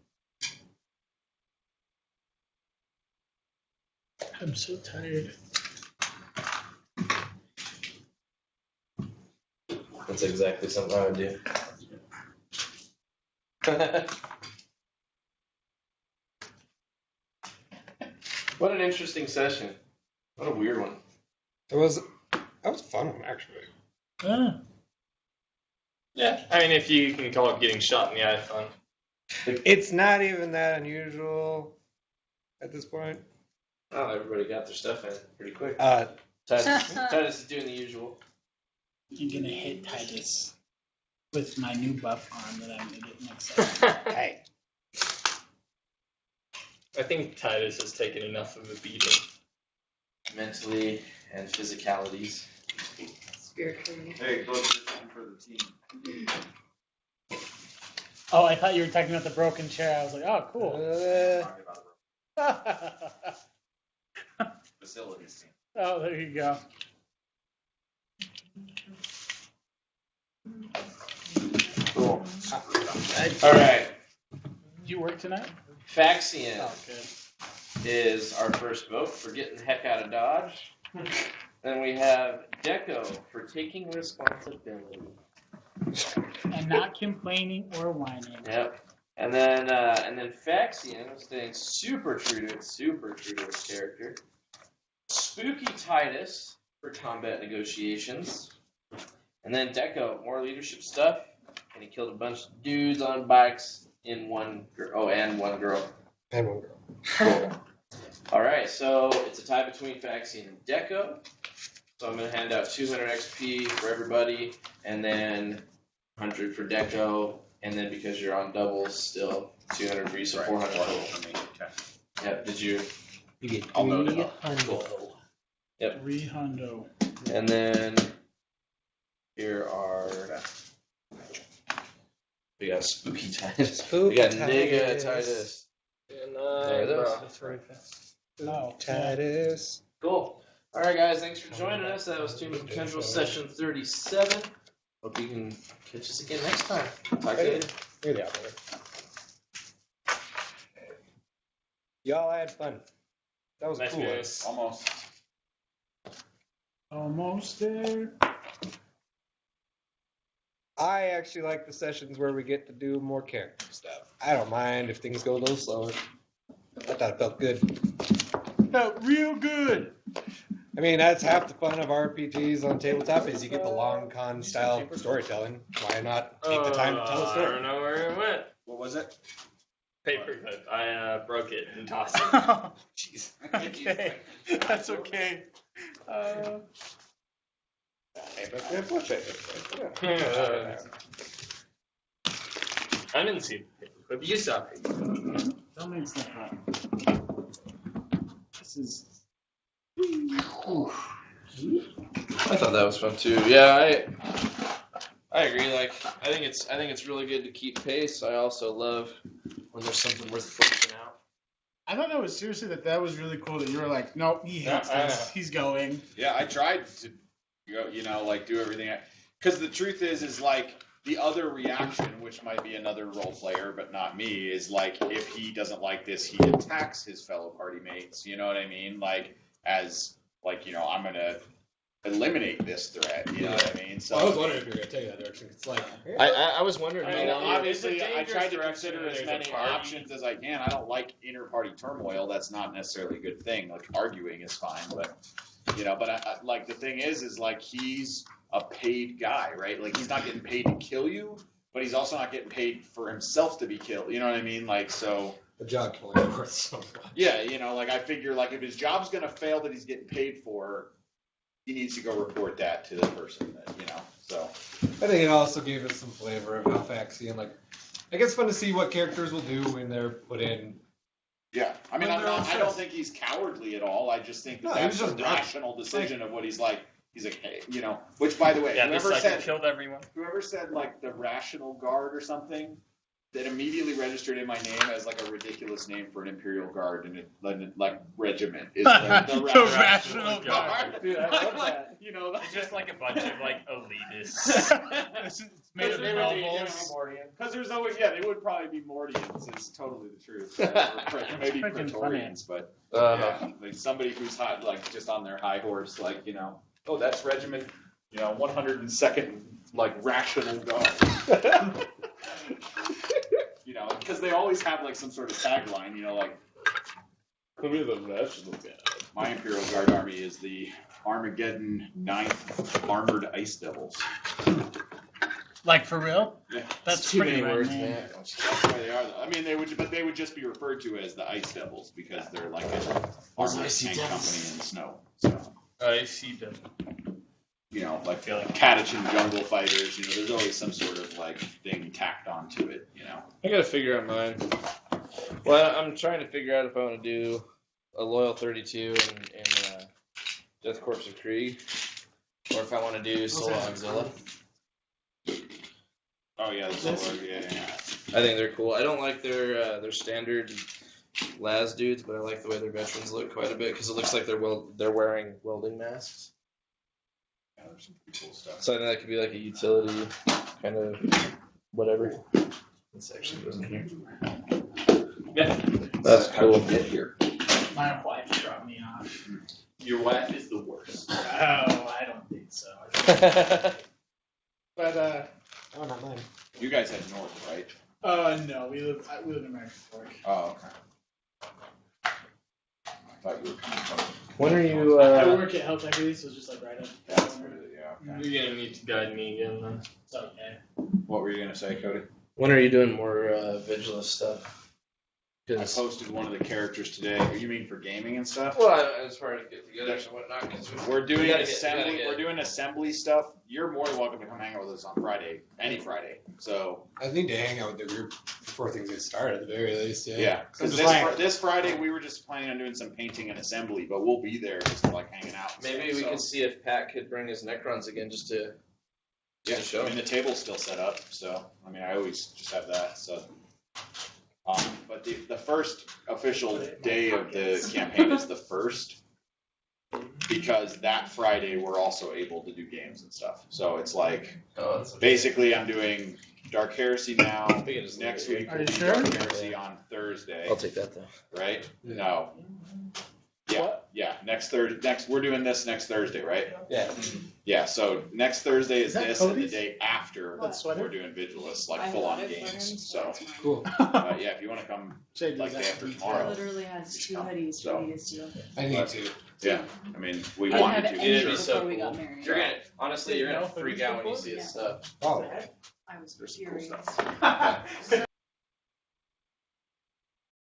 I'm so tired. That's exactly something I would do. What an interesting session. What a weird one. That was fun, actually. Yeah. Yeah, I mean, if you can call it getting shot in the eye fun. It's not even that unusual at this point. Oh, everybody got their stuff in pretty quick. Uh, Titus is doing the usual. I'm gonna hit Titus with my new buff arm that I'm gonna get next time. hey. I think Titus has taken enough of a beating. Mentally and physicalities. Spiritually. Hey, close this one for the team. Oh, I thought you were talking about the broken chair. I was like, oh, cool. Talking about the facilities team. Oh, there you go. Cool. All right. Did you work tonight? Faxian Oh, good. is our first vote for getting the heck out of Dodge. Then we have Deco for taking responsibility. And not complaining or whining. Yep. And then Faxian is staying super true to its character. Spooky Titus for combat negotiations. And then Deco, more leadership stuff. And he killed a bunch of dudes on bikes in one girl. Oh, and one girl. And one girl. Cool. All right, so it's a tie between Faxian and Deco. So I'm going to hand out 200 XP for everybody, and then 100 for Deco, and then because you're on doubles still, 200 for you, so 400 total. For me. Okay. Yep, did you? You get I'll note it up. 3 hundo. And then here are... We got Spooky Titus. We got Nigga Titus. And There it is. That's very fast. Oh, Titus. Cool. All right, guys, thanks for joining us. That was Tendrils session 37. Hope you can catch us again next time. Talk to you later. Here they are. Y'all had fun. That was nice cool. guys. Almost. almost there. I actually like the sessions where we get to do more character stuff. I don't mind if things go a little slower. I thought it felt good. Felt real good. I mean, that's half the fun of RPGs on tabletop is you get the long con style storytelling. Why not take the time to tell a I story? don't know where it went. What was it? Paperclip. I broke it and tossed it. Jeez. Okay, that's okay. I didn't see the paperclip. You saw it. Don't make stuff up. This is. Ooh. I thought that was fun too. Yeah, I agree. Like, I think it's really good to keep pace. I also love when there's something worth fleshing out. I thought that was seriously that was really cool that you were like, nope, he hates this. He's going. Yeah, I tried to go, like do everything. Because the truth is like the other reaction, which might be another role player, but not me, is like if he doesn't like this, he attacks his fellow party mates. You know what I mean? Like I'm gonna eliminate this threat. You know what I mean? So I was wondering if you were going to take that direction. It's like, I was wondering. I mean, obviously, it's a I tried to dangerous consider as direction. many There's a party. options as I can. I don't like inter-party turmoil. That's not necessarily a good thing. Like arguing is fine, but I like the thing is like he's a paid guy, right? Like he's not getting paid to kill you, but he's also not getting paid for himself to be killed. You know what I mean? Like so. the job killing worth so much. Yeah, like I figure like if his job's gonna fail that he's getting paid for, he needs to go report that to the person that so. I think it also gave us some flavor of how Faxian, like, I guess it's fun to see what characters will do when they're put in. Yeah, I mean, When they're I don't obsessed. think he's cowardly at all. I just think No, that he that's was a just drunk. rational decision of what he's like, hey, which by the way, Yeah, this whoever cycle said killed everyone. like the rational guard or something, that immediately registered in my name as like a ridiculous name for an Imperial Guard and it like regiment is the Rational Guard. Dude, I love like, that. It's just like a bunch of like elitists. It's made of nobles. because there's always they would probably be Mordians is totally the truth. Maybe freaking Praetorians, but Uh-huh. like somebody who's hot, like just on their high horse, like oh that's regiment, 102nd like rational guard. Because they always have like some sort of tagline, like Come here, the rational guy. my Imperial Guard army is the Armageddon 9th Armored Ice Devils. Like for real? Yeah. That's Too pretty many rad, words, man. man. That's why they are. I mean, they would just be referred to as the Ice Devils because they're like an armored icy tank devils. company in the snow. So. I see them. Like Catachin jungle fighters, there's always some sort of like thing tacked onto it, I gotta figure out mine. Well, I'm trying to figure out if I want to do a Loyal 32 and Death Corps of Krieg, or if I want to do Solo Auxilla. Oh yeah, yeah. I think they're cool. I don't like their standard las dudes, but I like the way their veterans look quite a bit because it looks like they're wearing welding masks. Yeah, there's some pretty cool stuff. So I think that could be like a utility kind of whatever. This actually goes in here. Yeah. That's How did cool. you get here? My wife dropped me off. Your wife is the worst. Oh, I don't think so. But Oh, not mine. You guys head north, right? no, we live in American Fork. Oh, okay. I thought you were coming from. When are you? I work at Health Equity, so it's just like right up. That's what it is, yeah. Okay. You're gonna need to guide me again then. It's okay. What were you gonna say, Cody? When are you doing more Vigilus stuff? I 'Cause- posted one of the characters today. You mean for gaming and stuff? well, as far as get-togethers and whatnot, 'cause We're doing we gotta assembly. get- We're doing assembly stuff. You're more than welcome to come hang out with us on Friday, any Friday. So I need to hang out with the group before things get started, at the very least. Yeah. yeah, I'm because just like, this Friday we were just planning on doing some painting and assembly, but we'll be there just like hanging out. and Maybe stuff, we so. could see if Pat could bring his Necrons again just to Yeah, show. I mean the table's still set up, so I mean I always just have that. So, but the first official day of the campaign is the 1st, because that Friday we're also able to do games and stuff. So it's like Oh, that's basically I'm doing Dark Heresy now. We can just Next leave it week Are we'll you do sure? Dark Heresy on Thursday, I'll take that though. right? Yeah. No. Yeah. Next Thursday. We're doing this next Thursday, right? Yeah. Yeah. So next Thursday is Is that this, and the Cody's? day after That sweater? we're doing Vigilus, like I full on got it for him, games. so So it's mine. Cool. yeah, if you want to come, Jay like does day that after detail. tomorrow. Literally has two hoodies So- for me to steal. I need to. Yeah. I mean, we I didn't wanted have to. any It'd be Sure. so before we cool. got married. You're gonna, honestly, you're gonna No, freak out when you see Yeah. his stuff. Oh, I was There's some cool furious. stuff. So